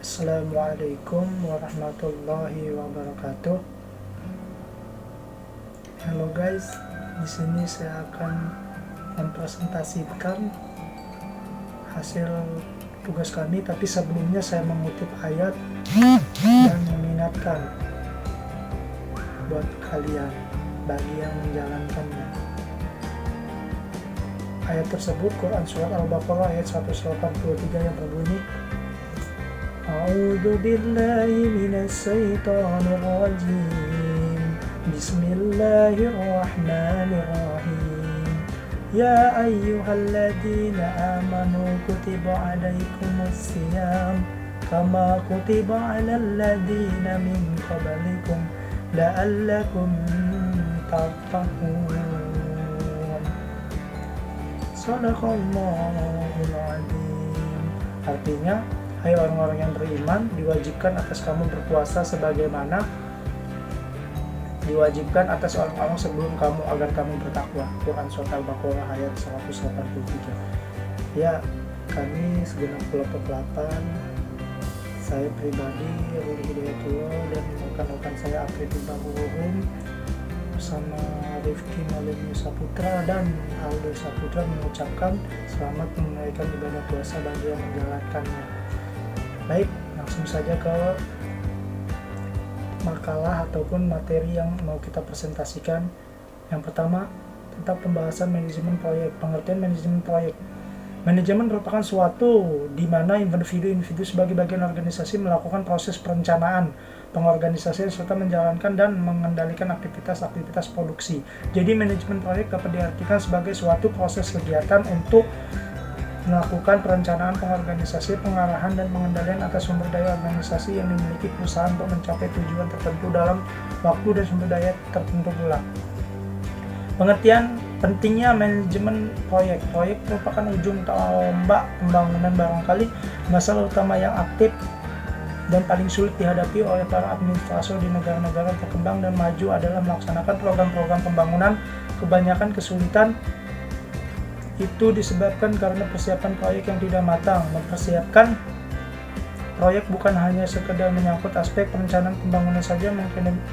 Assalamualaikum warahmatullahi wabarakatuh. Halo guys, di sini saya akan mempresentasikan hasil tugas kami, tapi sebelumnya saya mengutip ayat dan mengingatkan buat kalian bagi yang menjalankannya. Ayat tersebut Quran Surat Al-Baqarah ayat 183 yang berbunyi, A'udzu billahi minas syaitonir rajim. Bismillahirrahmanirrahim. Ya ayyuhalladzina amanu kutiba alaikumus syiyam kama kutiba alal ladzina min qablikum la'allakum tattaqun. Shadaqallahul adzim. Artinya, hai orang-orang yang beriman, diwajibkan atas kamu berpuasa sebagaimana diwajibkan atas orang-orang sebelum kamu agar kamu bertakwa. Quran Surat Al-Baqarah ayat 183. Ya, kami segenap kelompok 8, saya pribadi Ruli Hidayatullah dan rekan-rekan saya Afridi Bahurum bersama Rifki Malini Saputra dan Aldo Saputra mengucapkan selamat menunaikan ibadah puasa bagi yang menjalankannya. Baik, langsung saja ke makalah ataupun materi yang mau kita presentasikan. Yang pertama, tentang pembahasan manajemen proyek. Pengertian manajemen proyek. Manajemen merupakan suatu di mana individu-individu sebagai bagian organisasi melakukan proses perencanaan, pengorganisasian serta menjalankan dan mengendalikan aktivitas-aktivitas produksi. Jadi manajemen proyek dapat diartikan sebagai suatu proses kegiatan untuk melakukan perencanaan, pengorganisasi, pengarahan, dan pengendalian atas sumber daya organisasi yang dimiliki perusahaan untuk mencapai tujuan tertentu dalam waktu dan sumber daya tertentu pula. Pengertian pentingnya manajemen proyek. Proyek merupakan ujung tombak pembangunan, barangkali masalah utama yang aktif dan paling sulit dihadapi oleh para administrator di negara-negara berkembang dan maju adalah melaksanakan program-program pembangunan. Kebanyakan kesulitan itu disebabkan karena persiapan proyek yang tidak matang. Mempersiapkan proyek bukan hanya sekedar menyangkut aspek perencanaan pembangunan saja,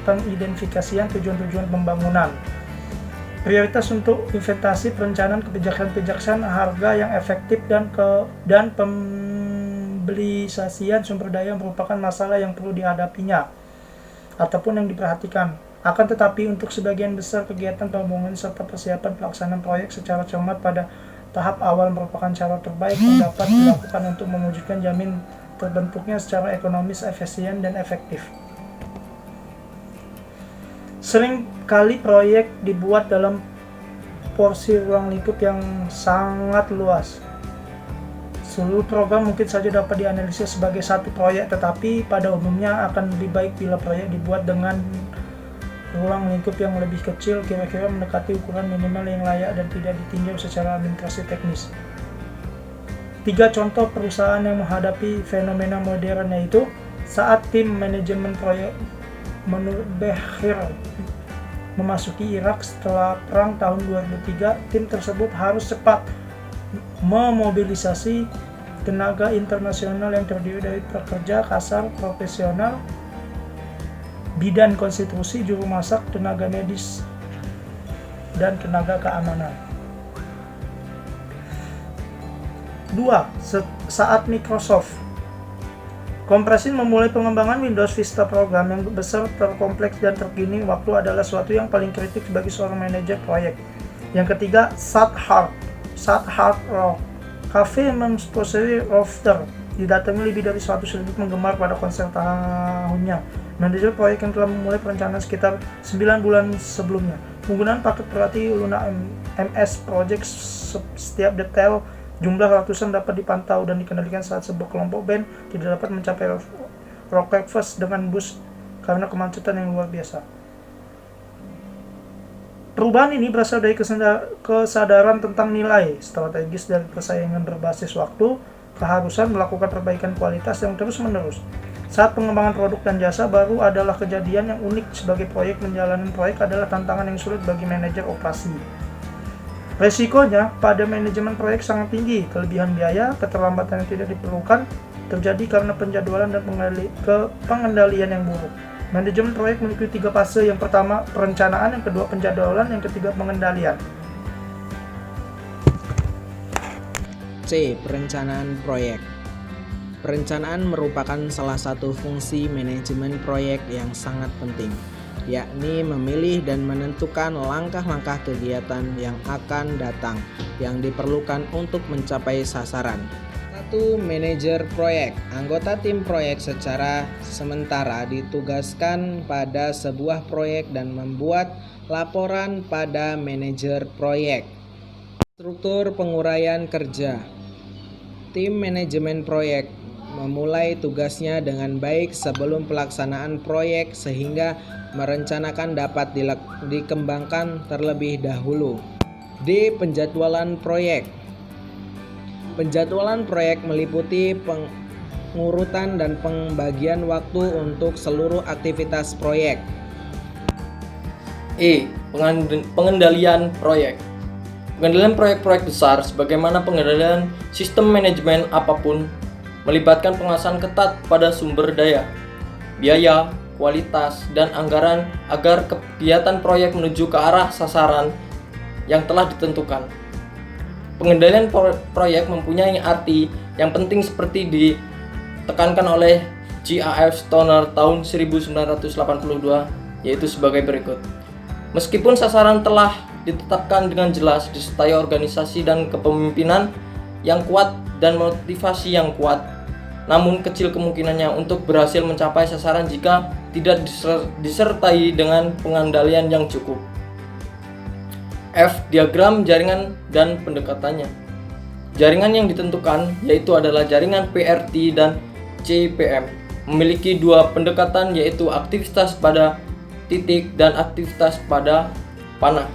pengidentifikasian tujuan-tujuan pembangunan, prioritas untuk investasi, perencanaan kebijakan harga yang efektif dan pembelisasian sumber daya merupakan masalah yang perlu dihadapinya ataupun yang diperhatikan. Akan tetapi untuk sebagian besar kegiatan pembangunan serta persiapan pelaksanaan proyek secara cermat pada tahap awal merupakan cara terbaik yang dapat dilakukan untuk mewujudkan jamin terbentuknya secara ekonomis, efisien, dan efektif. Sering kali proyek dibuat dalam porsi ruang lingkup yang sangat luas. Seluruh program mungkin saja dapat dianalisis sebagai satu proyek, tetapi pada umumnya akan lebih baik bila proyek dibuat dengan ruang lingkup yang lebih kecil, kira-kira mendekati ukuran minimal yang layak dan tidak ditinjau secara administrasi teknis. 3 contoh perusahaan yang menghadapi fenomena modern yaitu saat tim manajemen proyek menurut Behir memasuki Irak setelah perang tahun 2003, tim tersebut harus cepat memobilisasi tenaga internasional yang terdiri dari pekerja kasar profesional, bidan konstitusi, juru masak, tenaga medis, dan tenaga keamanan. 2. Saat Microsoft Kompresi memulai pengembangan Windows Vista, program yang besar, terkompleks, dan terkini, waktu adalah suatu yang paling kritik bagi seorang manajer proyek. Yang ketiga, Sad Hard Rock Cafe Memsponsori Rafter didatangi lebih dari 100.000 penggemar pada konser tahunnya. Manajer proyek yang telah memulai perencanaan sekitar 9 bulan sebelumnya. Penggunaan paket berarti Luna MS Project, setiap detail jumlah ratusan dapat dipantau dan dikendalikan saat sebuah kelompok band tidak dapat mencapai Rockfest dengan bus karena kemacetan yang luar biasa. Perubahan ini berasal dari kesadaran tentang nilai strategis dari persaingan berbasis waktu, keharusan melakukan perbaikan kualitas yang terus-menerus. Saat pengembangan produk dan jasa baru adalah kejadian yang unik sebagai proyek. Menjalani proyek adalah tantangan yang sulit bagi manajer operasi. Resikonya pada manajemen proyek sangat tinggi, kelebihan biaya, keterlambatan yang tidak diperlukan, terjadi karena penjadwalan dan pengendalian yang buruk. Manajemen proyek memiliki 3 fase. Yang pertama, perencanaan, yang kedua, penjadwalan, yang ketiga, pengendalian. C. Perencanaan proyek. Perencanaan merupakan salah satu fungsi manajemen proyek yang sangat penting, yakni memilih dan menentukan langkah-langkah kegiatan yang akan datang yang diperlukan untuk mencapai sasaran. 1. Manajer proyek. Anggota tim proyek secara sementara ditugaskan pada sebuah proyek dan membuat laporan pada manajer proyek. Struktur penguraian kerja. Tim manajemen proyek memulai tugasnya dengan baik sebelum pelaksanaan proyek sehingga merencanakan dapat dikembangkan terlebih dahulu. D. Penjadwalan proyek. Penjadwalan proyek meliputi pengurutan dan pembagian waktu untuk seluruh aktivitas proyek. E. Pengendalian proyek. Pengendalian proyek-proyek besar sebagaimana pengendalian sistem manajemen apapun melibatkan pengawasan ketat pada sumber daya, biaya, kualitas, dan anggaran agar kegiatan proyek menuju ke arah sasaran yang telah ditentukan. Pengendalian proyek mempunyai arti yang penting seperti ditekankan oleh G.A.F. Stoner tahun 1982, yaitu sebagai berikut. Meskipun sasaran telah ditetapkan dengan jelas disertai organisasi dan kepemimpinan yang kuat dan motivasi yang kuat, namun kecil kemungkinannya untuk berhasil mencapai sasaran jika tidak disertai dengan pengendalian yang cukup. F. Diagram jaringan dan pendekatannya. Jaringan yang ditentukan yaitu adalah jaringan PRT dan CPM. Memiliki 2 pendekatan yaitu aktivitas pada titik dan aktivitas pada panah.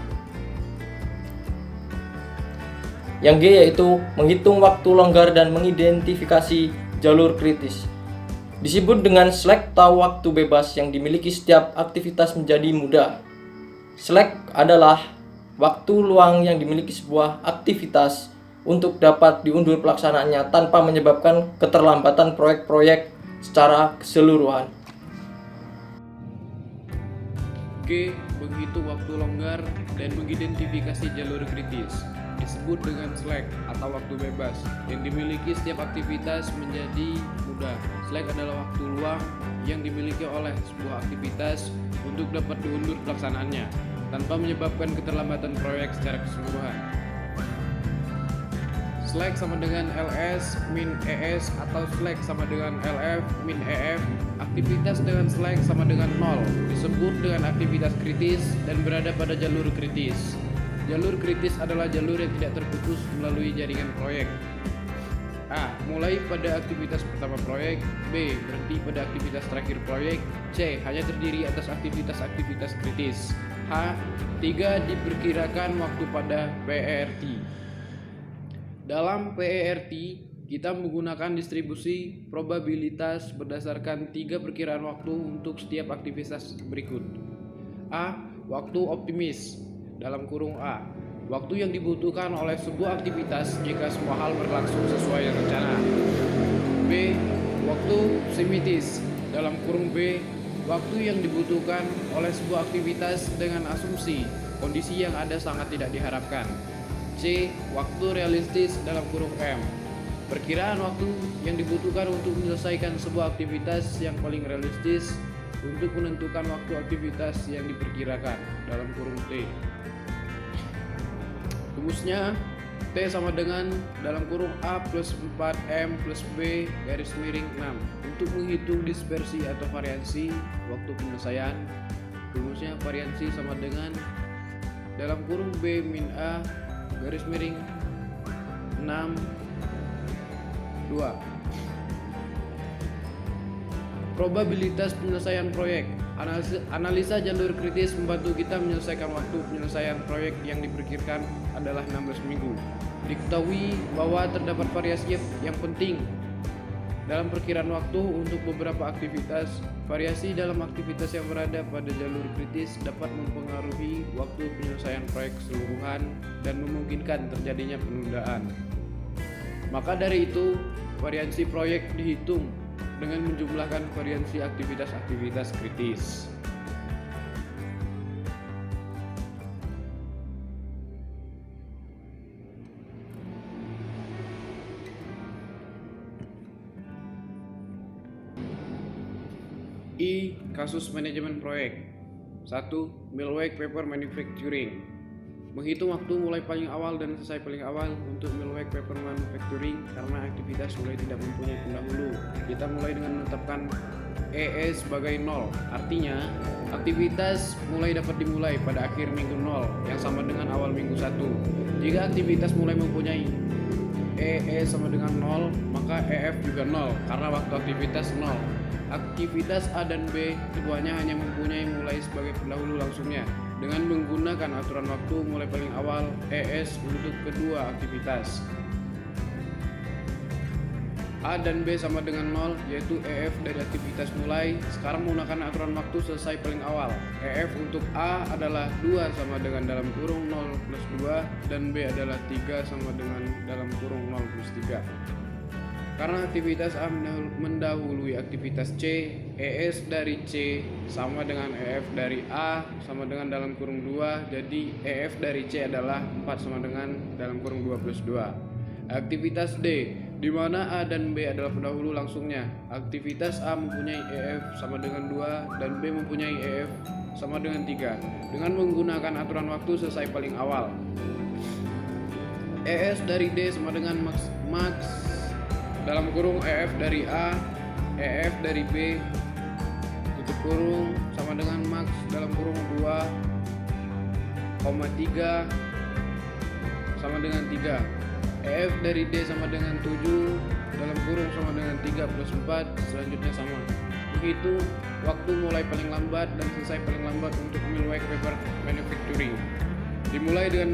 Yang G yaitu menghitung waktu longgar dan mengidentifikasi jalur kritis. Disebut dengan slack atau waktu bebas yang dimiliki setiap aktivitas menjadi mudah. Slack adalah waktu luang yang dimiliki sebuah aktivitas untuk dapat diundur pelaksanaannya tanpa menyebabkan keterlambatan proyek-proyek secara keseluruhan. G. Menghitung waktu longgar dan mengidentifikasi jalur kritis. Disebut dengan slack atau waktu bebas yang dimiliki setiap aktivitas menjadi mudah. Slack adalah waktu luang yang dimiliki oleh sebuah aktivitas untuk dapat diundur pelaksanaannya tanpa menyebabkan keterlambatan proyek secara keseluruhan. Slack sama dengan LS min ES atau slack sama dengan LF min EF. Aktivitas dengan slack sama dengan 0 disebut dengan aktivitas kritis dan berada pada jalur kritis. Jalur kritis adalah jalur yang tidak terputus melalui jaringan proyek. A. Mulai pada aktivitas pertama proyek. B. Berhenti pada aktivitas terakhir proyek. C. Hanya terdiri atas aktivitas-aktivitas kritis. H. 3. Diperkirakan waktu pada PERT. Dalam PERT, kita menggunakan distribusi probabilitas berdasarkan 3 perkiraan waktu untuk setiap aktivitas berikut. A. Waktu optimis dalam kurung A, waktu yang dibutuhkan oleh sebuah aktivitas jika semua hal berlangsung sesuai rencana. B. Waktu pesimistis dalam kurung B, waktu yang dibutuhkan oleh sebuah aktivitas dengan asumsi kondisi yang ada sangat tidak diharapkan. C. Waktu realistis dalam kurung M, perkiraan waktu yang dibutuhkan untuk menyelesaikan sebuah aktivitas yang paling realistis untuk menentukan waktu aktivitas yang diperkirakan dalam kurung T. Rumusnya T sama dengan dalam kurung A plus 4M plus B garis miring 6. Untuk menghitung dispersi atau variansi waktu penyelesaian, rumusnya variansi sama dengan dalam kurung B min A garis miring 6 2. Probabilitas penyelesaian proyek. Analisa jalur kritis membantu kita menyelesaikan waktu penyelesaian proyek yang diperkirakan adalah 16 minggu. Diketahui bahwa terdapat variasi yang penting dalam perkiraan waktu untuk beberapa aktivitas. Variasi dalam aktivitas yang berada pada jalur kritis dapat mempengaruhi waktu penyelesaian proyek keseluruhan dan memungkinkan terjadinya penundaan. Maka dari itu, variansi proyek dihitung dengan menjumlahkan variansi aktivitas-aktivitas kritis. I. Kasus manajemen proyek. 1. Millwork Paper Manufacturing. Menghitung waktu mulai paling awal dan selesai paling awal untuk Millwork Paper Manufacturing karena aktivitas mulai tidak mempunyai pendahulu. Kita mulai dengan menetapkan ES sebagai 0. Artinya, aktivitas mulai dapat dimulai pada akhir minggu 0 yang sama dengan awal minggu 1. Jika aktivitas mulai mempunyai ES sama dengan 0, maka EF juga 0 karena waktu aktivitas 0. Aktivitas A dan B keduanya hanya mempunyai mulai sebagai pendahulu langsungnya dengan menggunakan aturan waktu mulai paling awal ES untuk kedua aktivitas. A dan B sama dengan 0 yaitu EF dari aktivitas mulai. Sekarang menggunakan aturan waktu selesai paling awal. EF untuk A adalah 2 sama dengan dalam kurung 0 plus 2 dan B adalah 3 sama dengan dalam kurung 0 plus 3. Karena aktivitas A mendahului aktivitas C, ES dari C sama dengan EF dari A sama dengan dalam kurung 2, jadi EF dari C adalah 4 sama dengan dalam kurung 2 plus 2. Aktivitas D, di mana A dan B adalah pendahulu langsungnya. Aktivitas A mempunyai EF sama dengan 2 dan B mempunyai EF sama dengan 3 dengan menggunakan aturan waktu selesai paling awal. ES dari D sama dengan max dalam kurung EF dari A, EF dari B, tutup kurung sama dengan max dalam kurung 2, 3 sama dengan 3. EF dari D sama dengan 7 dalam kurung sama dengan 3 plus 4, selanjutnya sama. Begitu waktu mulai paling lambat dan selesai paling lambat untuk Millwork Paper Manufacturing. Dimulai dengan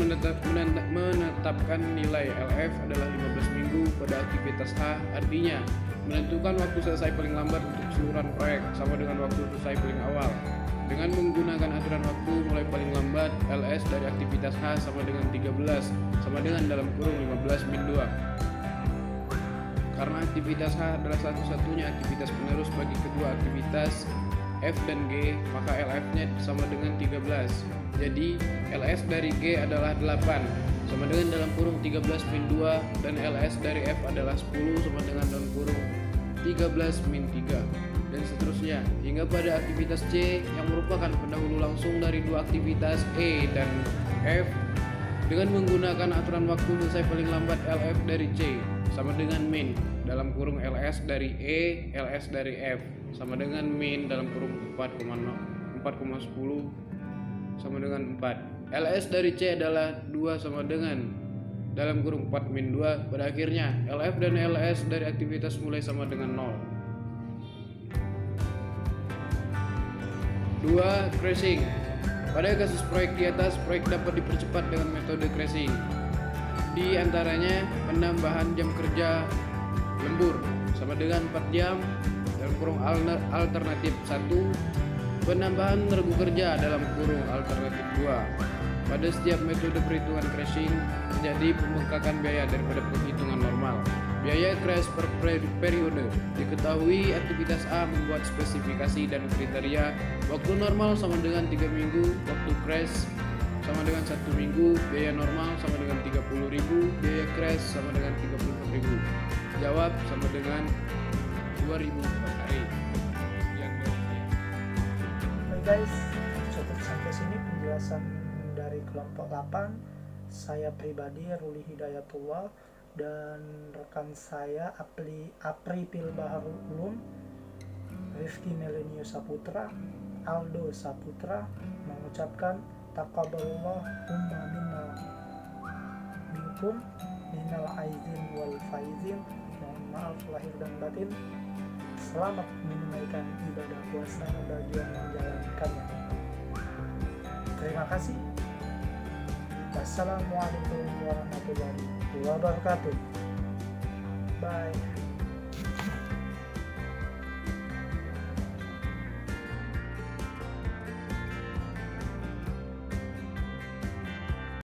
menetapkan nilai LF adalah 15 minggu pada aktivitas A, artinya menentukan waktu selesai paling lambat untuk keseluruhan proyek sama dengan waktu selesai paling awal. Dengan menggunakan aturan waktu mulai paling lambat, LS dari aktivitas H sama dengan 13 sama dengan dalam kurung 15 min 2. Karena aktivitas H adalah satu-satunya aktivitas penerus bagi kedua aktivitas F dan G, maka LF-nya sama dengan 13. Jadi LS dari G adalah 8 sama dengan dalam kurung 13 min 2 dan LS dari F adalah 10 sama dengan dalam kurung 13 min 3 dan seterusnya hingga pada aktivitas C yang merupakan pendahulu langsung dari dua aktivitas E dan F. Dengan menggunakan aturan waktu selesai paling lambat LF dari C sama dengan min dalam kurung LS dari E, LS dari F sama dengan min dalam kurung 4,10 sama dengan 4. LS dari C adalah 2 sama dengan dalam kurung 4 min 2. Pada akhirnya LF dan LS dari aktivitas mulai sama dengan 0. 2. Crashing. Pada kasus proyek di atas, proyek dapat dipercepat dengan metode crashing. Di antaranya penambahan jam kerja lembur sama dengan 4 jam dalam kurung alternatif 1, penambahan regu kerja dalam kurung alternatif 2. Pada setiap metode perhitungan crashing terjadi pembengkakan biaya daripada penghitungan normal. Biaya crash per periode. Diketahui aktivitas A membuat spesifikasi dan kriteria. Waktu normal sama dengan 3 minggu, waktu crash sama dengan 1 minggu, biaya normal sama dengan 30.000, biaya crash sama dengan 34.000. Jawab sama dengan 2.000 per hari. Guys, cukup sampai sini penjelasan dari kelompok 8. Saya pribadi Ruli Hidayatullah dan rekan saya April Bahar Ulum, Rifki Melenio Saputra, Aldo Saputra mengucapkan taqabbalallah umma minna minkum minal aizin wal faizin. Mohon maaf lahir dan batin. Selamat menunaikan ibadah puasa bagi yang menjalankannya. Terima kasih. Wassalamualaikum warahmatullahi wabarakatuh. Bye.